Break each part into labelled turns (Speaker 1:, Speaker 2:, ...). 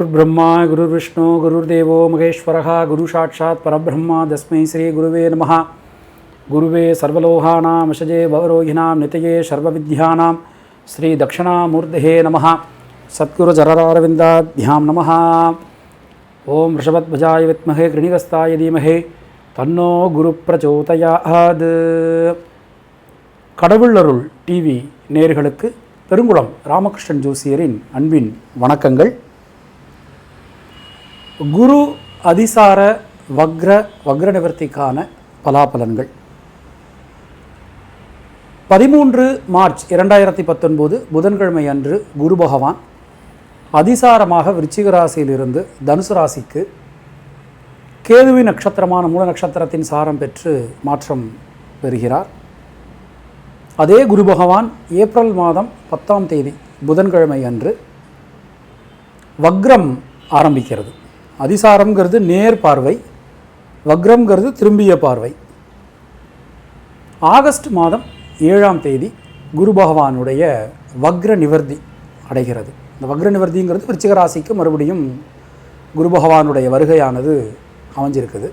Speaker 1: गुरुर्ब्रह्मा गुरुर्विष्णु गुरुर्देवो महेश्वरः गुरु साक्षात् परब्रह्म तस्मै श्री गुरुवे नमः। गुरुवे सर्वलोहानां वशजे भवरोगिणां नितये सर्वविद्यानां श्री दक्षिणामूर्तये नमः। सद्गुरु चरणारविन्दाभ्यां नमः। ओं वृषभध्वजाय विद्महे कृणिकस्ताय धीमहि तन्नो गुरु प्रचोदयात्। கடவுள் அருள் டிவி நேயர்களுக்கு பெருங்குளம் ராமகிருஷ்ணன் ஜோசியரின் அன்பின் வணக்கங்கள். குரு அதிசார வக்ர நிவர்த்திக்கான பலாபலன்கள் 13 மார்ச் 2019 புதன்கிழமை அன்று குரு பகவான் அதிசாரமாக விருச்சிக ராசியிலிருந்து தனுசு ராசிக்கு கேதுவின் நட்சத்திரமான மூல நட்சத்திரத்தின் சாரம் பெற்று மாற்றம் பெறுகிறார். அதே குரு பகவான் ஏப்ரல் மாதம் 10ஆம் தேதி புதன்கிழமை அன்று வக்ரம் ஆரம்பிக்கிறது. அதிசாரம்ங்கிறது நேர் பார்வை, வக்ரம்ங்கிறது திரும்பிய பார்வை. ஆகஸ்ட் மாதம் 7ஆம் தேதி குரு பகவானுடைய வக்ர நிவர்த்தி அடைகிறது. இந்த வக்ர நிவர்த்திங்கிறது விருச்சிக ராசிக்கு மறுபடியும் குரு பகவானுடைய வருகையானது அமைஞ்சிருக்குது.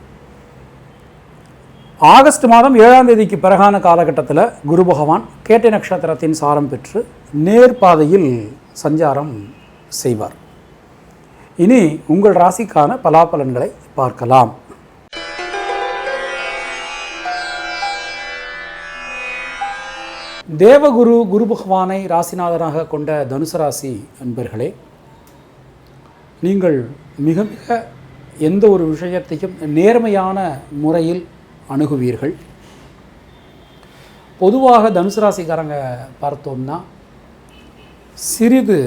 Speaker 1: ஆகஸ்ட் மாதம் 7ஆம் தேதிக்கு பிறகான காலகட்டத்தில் குரு பகவான் கேட்டை நட்சத்திரத்தின் சாரம் பெற்று நேர்பாதையில் சஞ்சாரம் செய்வார். இனி உங்கள் ராசிக்கான பலாபலன்களை பார்க்கலாம். தேவகுரு குரு பகவானை ராசிநாதனாக கொண்ட தனுசு ராசி அன்பர்களே, நீங்கள் மிக மிக எந்த ஒரு விஷயத்தையும் நேர்மையான முறையில் அணுகுவீர்கள். பொதுவாக தனுசு ராசிக்காரங்க பார்த்தோம்னா சிறிது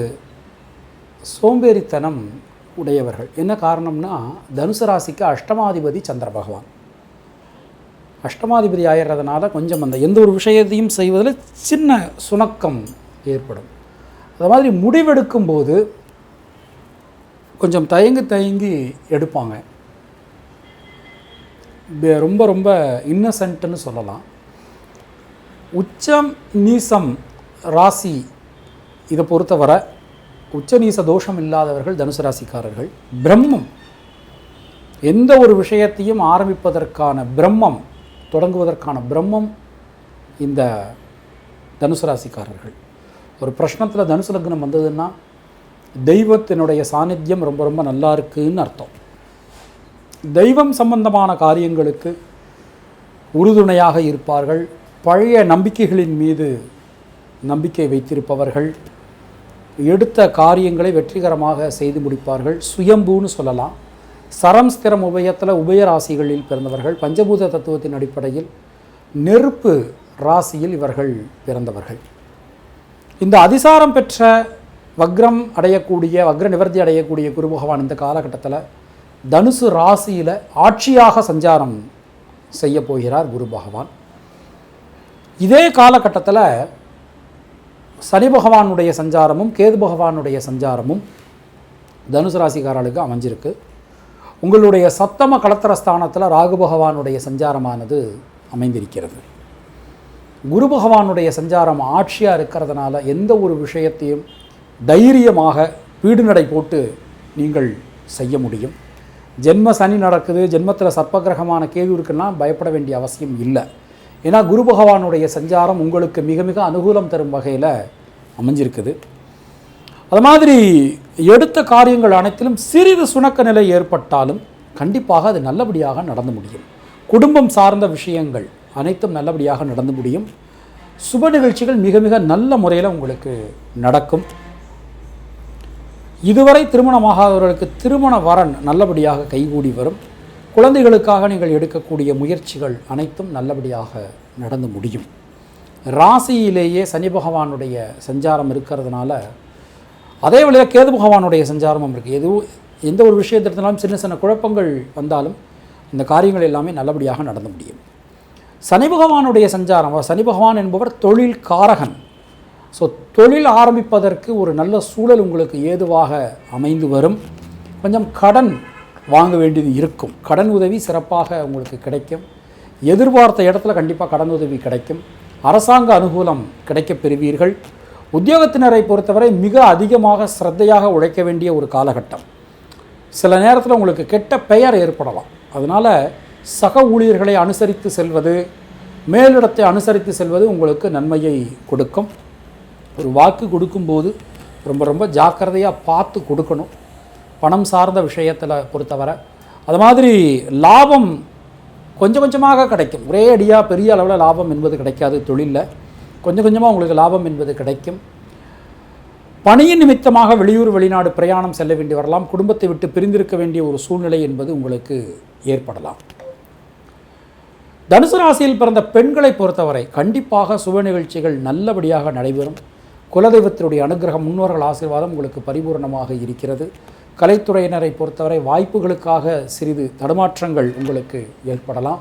Speaker 1: சோம்பேறித்தனம் உடையவர்கள். என்ன காரணம்னா, தனுசு ராசிக்கு அஷ்டமாதிபதி சந்திர பகவான். அஷ்டமாதிபதி ஆகிறதுனால கொஞ்சம் அந்த எந்த ஒரு விஷயத்தையும் செய்வதில் சின்ன சுணக்கம் ஏற்படும். அது மாதிரி முடிவெடுக்கும்போது கொஞ்சம் தயங்கி எடுப்பாங்க. ரொம்ப ரொம்ப இன்னசென்ட்னு சொல்லலாம். உச்சம் நீசம் ராசி இதை பொறுத்தவரை உச்ச நீச தோஷம் இல்லாதவர்கள் தனுசு ராசிக்காரர்கள். பிரம்மம், எந்த ஒரு விஷயத்தையும் ஆரம்பிப்பதற்கான பிரம்மம், தொடங்குவதற்கான பிரம்மம் இந்த தனுசு ராசிக்காரர்கள். ஒரு பிரश्னத்தில் தனுசு லக்னம் வந்ததுன்னா தெய்வத்தினுடைய சாநித்தியம் ரொம்ப ரொம்ப நல்லா இருக்குன்னு அர்த்தம். தெய்வம் சம்பந்தமான காரியங்களுக்கு உறுதுணையாக இருப்பார்கள். பழைய நம்பிக்கைகளின் மீது நம்பிக்கை வைத்திருப்பவர்கள். எடுத்த காரியங்களை வெற்றிகரமாக செய்து முடிப்பார்கள். சுயம்பூன்னு சொல்லலாம். சரம் ஸ்திரம் உபயத்தில் உபயராசிகளில் பிறந்தவர்கள். பஞ்சபூத தத்துவத்தின் அடிப்படையில் நெருப்பு ராசியில் இவர்கள் பிறந்தவர்கள். இந்த அதிசாரம் பெற்ற வக்ரம் அடையக்கூடிய வக்ர நிவர்த்தி அடையக்கூடிய குரு பகவான் இந்த காலகட்டத்தில் தனுசு ராசியில் ஆட்சியாக சஞ்சாரம் செய்ய போகிறார் குரு பகவான். இதே காலகட்டத்தில் சனி பகவானுடைய சஞ்சாரமும் கேது பகவானுடைய சஞ்சாரமும் தனுசு ராசிக்காரர்களுக்கு அமைஞ்சிருக்கு. உங்களுடைய சப்தம களத்திரஸ்தானத்தில் ராகு பகவானுடைய சஞ்சாரமானது அமைந்திருக்கிறது. குரு பகவானுடைய சஞ்சாரம் ஆட்சியாக இருக்கிறதுனால எந்த ஒரு விஷயத்தையும் தைரியமாக வீடு நடை போட்டு நீங்கள் செய்ய முடியும். ஜென்ம சனி நடக்குது, ஜென்மத்தில் சர்ப்பகிரகமான கேது இருக்குன்னா பயப்பட வேண்டிய அவசியம் இல்லை. ஏன்னா குரு பகவானுடைய சஞ்சாரம் உங்களுக்கு மிக மிக அனுகூலம் தரும் வகையில் அமைஞ்சிருக்குது. அது மாதிரி எடுத்த காரியங்கள் அனைத்திலும் சிறிது சுணக்க நிலை ஏற்பட்டாலும் கண்டிப்பாக அது நல்லபடியாக நடந்து முடியும். குடும்பம் சார்ந்த விஷயங்கள் அனைத்தும் நல்லபடியாக நடந்து முடியும். சுப நிகழ்ச்சிகள் மிக மிக நல்ல முறையில் உங்களுக்கு நடக்கும். இதுவரை திருமணமாகாதவர்களுக்கு திருமண வரன் நல்லபடியாக கைகூடி வரும். குழந்தைகளுக்காக நீங்கள் எடுக்கக்கூடிய முயற்சிகள் அனைத்தும் நல்லபடியாக நடந்து முடியும். ராசியிலேயே சனி பகவானுடைய சஞ்சாரம் இருக்கிறதுனால அதே வழியாக கேது பகவானுடைய சஞ்சாரமும் இருக்குது. எந்த ஒரு விஷயத்தினாலும் சின்ன சின்ன குழப்பங்கள் வந்தாலும் இந்த காரியங்கள் எல்லாமே நல்லபடியாக நடந்து முடியும். சனி பகவானுடைய சஞ்சாரம், சனி பகவான் என்பவர் தொழில் காரகன். ஸோ தொழில் ஆரம்பிப்பதற்கு ஒரு நல்ல சூழல் உங்களுக்கு ஏதுவாக அமைந்து வரும். கொஞ்சம் கடன் வாங்க வேண்டியது இருக்கும். கடன் உதவி சிறப்பாக உங்களுக்கு கிடைக்கும். எதிர்பார்த்த இடத்துல கண்டிப்பாக கடன் உதவி கிடைக்கும். அரசாங்க அனுகூலம் கிடைக்கப் பெறுவீர்கள். உத்தியோகத்தினரை பொறுத்தவரை மிக அதிகமாக ஸ்ரத்தையாக உழைக்க வேண்டிய ஒரு காலகட்டம். சில நேரத்தில் உங்களுக்கு கெட்ட பெயர் ஏற்படலாம். அதனால் சக ஊழியர்களை அனுசரித்து செல்வது, மேலிடத்தை அனுசரித்து செல்வது உங்களுக்கு நன்மையை கொடுக்கும். ஒரு வாக்கு கொடுக்கும்போது ரொம்ப ரொம்ப ஜாக்கிரதையாக பார்த்து கொடுக்கணும். பணம் சார்ந்த விஷயத்தில் பொறுத்தவரை அது மாதிரி லாபம் கொஞ்சம் கொஞ்சமாக கிடைக்கும். ஒரே அடியாக பெரிய அளவில் லாபம் என்பது கிடைக்காது. தொழிலில் கொஞ்சம் கொஞ்சமாக உங்களுக்கு லாபம் என்பது கிடைக்கும். பணியின் நிமித்தமாக வெளியூர் வெளிநாடு பிரயாணம் செல்ல வேண்டி வரலாம். குடும்பத்தை விட்டு பிரிந்திருக்க வேண்டிய ஒரு சூழ்நிலை என்பது உங்களுக்கு ஏற்படலாம். தனுசு ராசியில் பிறந்த பெண்களை பொறுத்தவரை கண்டிப்பாக சுப நிகழ்ச்சிகள் நல்லபடியாக நடைபெறும். குலதெய்வத்தினுடைய அனுகிரகம், முன்னோர்கள் ஆசீர்வாதம் உங்களுக்கு பரிபூர்ணமாக இருக்கிறது. கலைத்துறையினரை பொறுத்தவரை வாய்ப்புகளுக்காக சிறிது தடுமாற்றங்கள் உங்களுக்கு ஏற்படலாம்.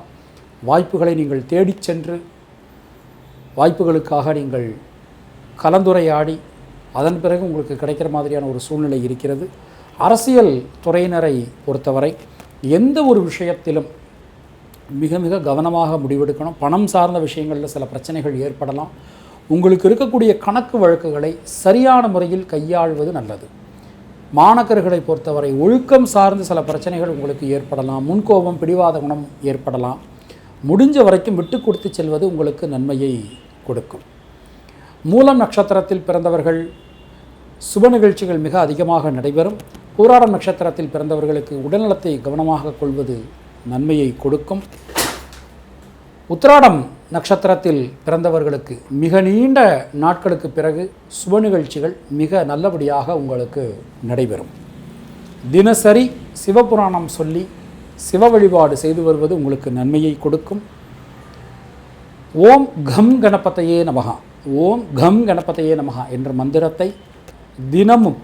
Speaker 1: வாய்ப்புகளை நீங்கள் தேடிச் சென்று வாய்ப்புகளுக்காக நீங்கள் கலந்துரையாடி அதன் பிறகு உங்களுக்கு கிடைக்கிற மாதிரியான ஒரு சூழ்நிலை இருக்கிறது. அரசியல் துறையினரை பொறுத்தவரை எந்த ஒரு விஷயத்திலும் மிக மிக கவனமாக முடிவெடுக்கணும். பணம் சார்ந்த விஷயங்களில் சில பிரச்சனைகள் ஏற்படலாம். உங்களுக்கு இருக்கக்கூடிய கணக்கு வழக்குகளை சரியான முறையில் கையாள்வது நல்லது. மாணக்கர்களை பொறுத்தவரை ஒழுக்கம் சார்ந்து சில பிரச்சனைகள் உங்களுக்கு ஏற்படலாம். முன்கோபம், பிடிவாத குணம் ஏற்படலாம். முடிஞ்ச வரைக்கும் விட்டு கொடுத்து செல்வது உங்களுக்கு நன்மையை கொடுக்கும். மூலம் நட்சத்திரத்தில் பிறந்தவர்கள் சுப நிகழ்ச்சிகள் மிக அதிகமாக நடைபெறும். பூராடம் நட்சத்திரத்தில் பிறந்தவர்களுக்கு உடல்நலத்தை கவனமாக கொள்வது நன்மையை கொடுக்கும். உத்திராடம் நட்சத்திரத்தில் பிறந்தவர்களுக்கு மிக நீண்ட நாட்களுக்கு பிறகு சுப நிகழ்ச்சிகள் மிக நல்லபடியாக உங்களுக்கு நடைபெறும். தினசரி சிவபுராணம் சொல்லி சிவ வழிபாடு செய்து வருவது உங்களுக்கு நன்மையை கொடுக்கும். ஓம் கம் கணபதையே நமஹா, ஓம் கம் கணபதையே நமஹா என்ற மந்திரத்தை தினமும்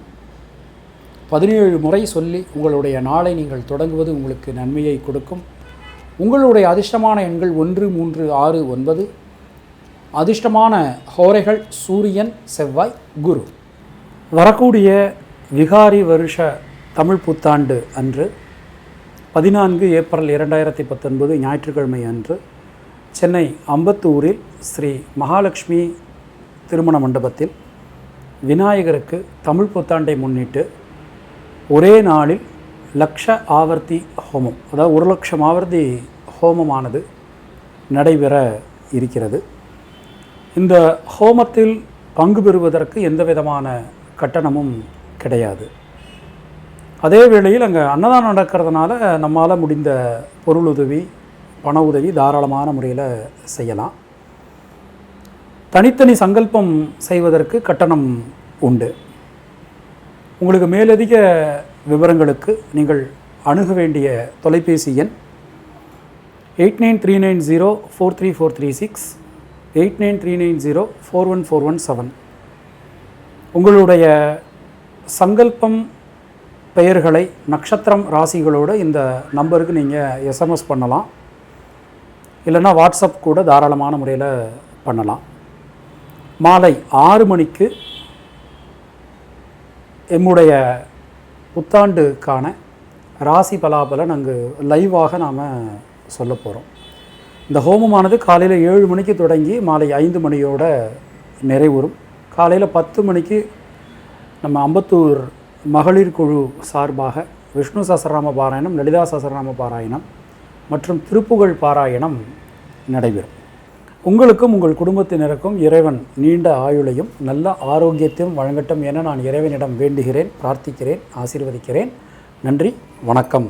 Speaker 1: 17 முறை சொல்லி உங்களுடைய நாளை நீங்கள் தொடங்குவது உங்களுக்கு நன்மையை கொடுக்கும். உங்களுடைய அதிர்ஷ்டமான எண்கள் 1, 3, 6, 9. அதிர்ஷ்டமான ஹோரைகள் சூரியன், செவ்வாய், குரு. வரக்கூடிய விகாரி வருஷ தமிழ் புத்தாண்டு அன்று 14 ஏப்ரல் 2019 ஞாயிற்றுக்கிழமை அன்று சென்னை அம்பத்தூரில் ஸ்ரீ மகாலட்சுமி திருமண மண்டபத்தில் விநாயகருக்கு தமிழ் புத்தாண்டை முன்னிட்டு ஒரே நாளில் லக்ஷ ஆவர்த்தி ஹோமம், அதாவது 1 லட்சம் ஆவர்த்தி ஹோமமானது நடைபெற இருக்கிறது. இந்த ஹோமத்தில் பங்கு பெறுவதற்கு எந்த விதமான கட்டணமும் கிடையாது. அதே வேளையில் அங்கே அன்னதானம் நடக்கிறதுனால நம்மால் முடிந்த பொருள் உதவி, பண உதவி தாராளமான முறையில் செய்யலாம். தனித்தனி சங்கல்பம் செய்வதற்கு கட்டணம் உண்டு. உங்களுக்கு மேலதிக விவரங்களுக்கு நீங்கள் அணுக வேண்டிய தொலைபேசி எண் 8939043436, 8939041417. உங்களுடைய சங்கல்பம் பெயர்களை நட்சத்திரம் ராசிகளோடு இந்த நம்பருக்கு நீங்கள் எஸ்எம்எஸ் பண்ணலாம். இல்லைன்னா வாட்ஸ்அப் கூட தாராளமான முறையில் பண்ணலாம். மாலை 6 மணிக்கு எம்முடைய புத்தாண்டுக்கான ராசி பலாபலன் அங்கு லைவாக நாம் சொல்ல போகிறோம். இந்த ஹோமமானது காலையில் 7 மணிக்கு தொடங்கி மாலை 5 மணியோட நிறைவுறும். காலையில் 10 மணிக்கு நம்ம அம்பத்தூர் மகளிர் குழு சார்பாக விஷ்ணு சஹஸ்ரநாம பாராயணம், லலிதா சஹஸ்ரநாம பாராயணம் மற்றும் திருப்புகழ் பாராயணம் நடைபெறும். உங்களுக்கும் உங்கள் குடும்பத்தினருக்கும் இறைவன் நீண்ட ஆயுளையும் நல்ல ஆரோக்கியத்தையும் வழங்கட்டும் என நான் இறைவனிடம் வேண்டுகிறேன், பிரார்த்திக்கிறேன், ஆசீர்வதிக்கிறேன். நன்றி, வணக்கம்.